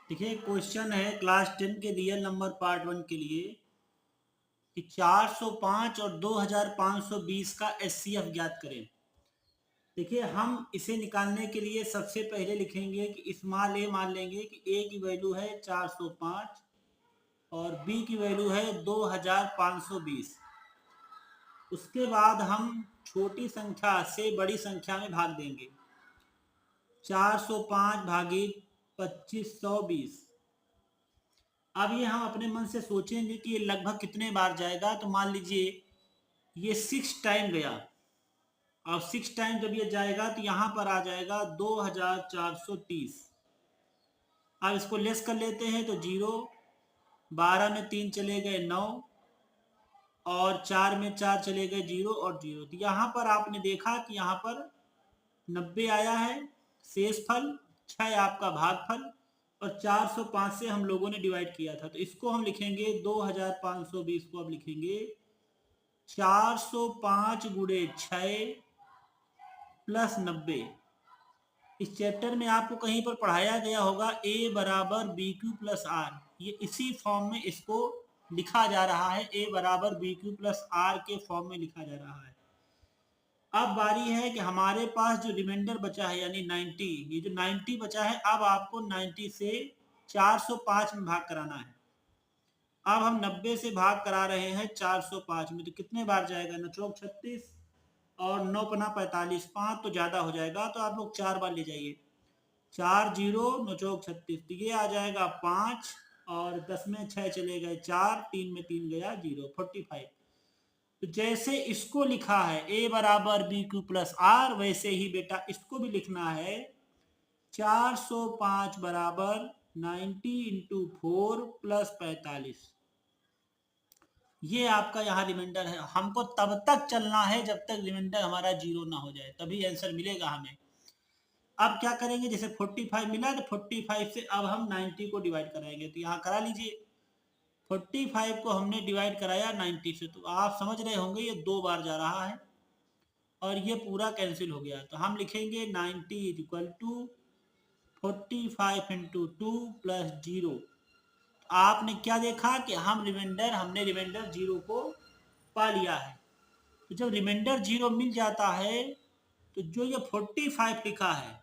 देखिए क्वेश्चन है क्लास 10 के रियल नंबर पार्ट 1 के लिए कि 405 और 2520 का एचसीएफ ज्ञात करें। देखिए हम इसे निकालने के लिए सबसे पहले लिखेंगे कि स्मॉल ए मान लेंगे कि ए की वैल्यू है 405 और बी की वैल्यू है 2520। उसके बाद हम छोटी संख्या से बड़ी संख्या में भाग देंगे। 405 भागित 2520। अब ये हम अपने मन से सोचेंगे कि ये लगभग कितने बार जाएगा। तो मान लीजिए ये 6 टाइम गया और 6 टाइम जब ये जाएगा तो यहाँ पर आ जाएगा 2430। अब इसको लेस कर लेते हैं तो 0, 12 में 3 चले गए 9 और 4 में 4 चले गए 0 और 0। तो यहाँ पर आपने देखा कि यहाँ पर 90 आया है शेष फल, 6 आपका भागफल और 405 से हम लोगों ने डिवाइड किया था। तो इसको हम लिखेंगे 2520 को अब लिखेंगे 405 गुणे 6 प्लस 90। इस चैप्टर में आपको कहीं पर पढ़ाया गया होगा a बराबर बी क्यू प्लस आर। ये इसी फॉर्म में इसको लिखा जा रहा है, a बराबर बी क्यू प्लस आर के फॉर्म में लिखा जा रहा है। अब बारी है कि हमारे पास जो रिमाइंडर बचा है यानी 90, ये जो 90 बचा है अब आपको 90 से 405 में भाग कराना है। अब हम 90 से भाग करा रहे हैं 405 में, तो कितने बार जाएगा? 9 चौक 36 और 9 पना 45, 5 तो ज्यादा हो जाएगा तो आप लोग 4 बार ले जाइए। 4 0 9 चौक 36, तो ये आ जाएगा 5 और 10 में 6 चले गए 4, 3 में 3 गया 0, 45। तो जैसे इसको लिखा है a बराबर बी क्यू प्लस आर, वैसे ही बेटा इसको भी लिखना है 405 बराबर 90 इंटू 4 प्लस 45। ये आपका यहाँ रिमाइंडर है। हमको तब तक चलना है जब तक रिमाइंडर हमारा 0 ना हो जाए, तभी आंसर मिलेगा हमें। अब क्या करेंगे, जैसे 45 मिला तो 45 से अब हम 90 को डिवाइड कराएंगे। तो यहाँ करा लीजिए, 45 को हमने डिवाइड कराया 90 से, तो आप समझ रहे होंगे ये 2 बार जा रहा है और ये पूरा कैंसिल हो गया। तो हम लिखेंगे 90 is equal to 45 into 2 plus 0। आपने क्या देखा कि हमने रिमाइंडर 0 को पा लिया है। तो जब रिमाइंडर 0 मिल जाता है तो जो ये 45 लिखा है,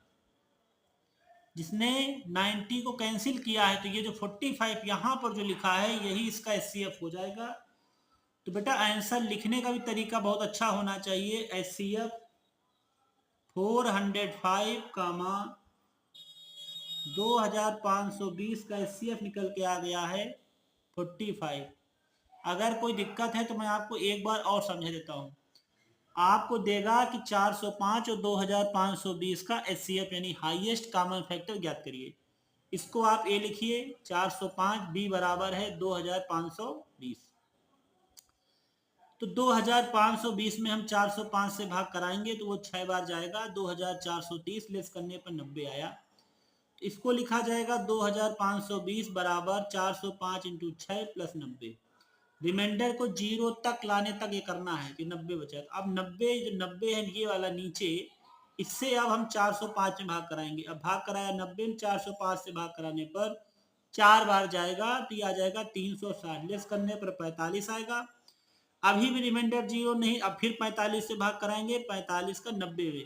जिसने 90 को कैंसिल किया है, तो ये जो 45 यहाँ पर जो लिखा है यही इसका एचसीएफ हो जाएगा। तो बेटा आंसर लिखने का भी तरीका बहुत अच्छा होना चाहिए। एचसीएफ 405 कामा 2520 का एचसीएफ निकल के आ गया है 45। अगर कोई दिक्कत है तो मैं आपको एक बार और समझा देता हूँ। आपको देगा कि 405 और 2520 का एचसीएफ यानी हाईएस्ट कॉमन फैक्टर ज्ञात करिए। इसको आप ए लिखिए 405, बी बराबर है 2520। तो 2520 में हम 405 से भाग कराएंगे तो वो 6 बार जाएगा। 2430 लेस करने पर 90 आया। तो इसको लिखा जाएगा 2520 बराबर 405 इंटू 6 प्लस 90। रिमाइंडर को 0 तक लाने तक ये करना है कि 90 बचा। अब 90 जो 90 है ये वाला नीचे, इससे अब हम 405 में भाग कराएंगे। अब भाग कराया 90 में, 405 से भाग कराने पर 4 बार जाएगा तो ये आ जाएगा 360। लेस करने पर 45 आएगा। अभी भी रिमाइंडर 0 नहीं, अब फिर 45 से भाग कराएंगे, 45 का 90 में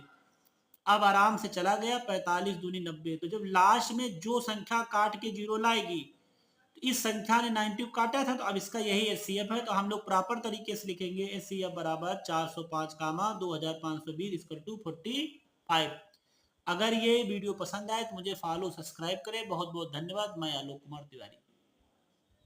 अब आराम से चला गया। 45 दूनी 90। तो जब लास्ट में जो संख्या काट के 0 लाएगी, तो इस संख्या ने 90 काटा था, तो अब इसका यही एचसीएफ है। तो हम लोग प्रॉपर तरीके से लिखेंगे एचसीएफ बराबर 405 कामा 2520 इक्वल टू 45। अगर ये वीडियो पसंद आए तो मुझे फॉलो सब्सक्राइब करें। बहुत बहुत धन्यवाद। मैं आलोक कुमार तिवारी।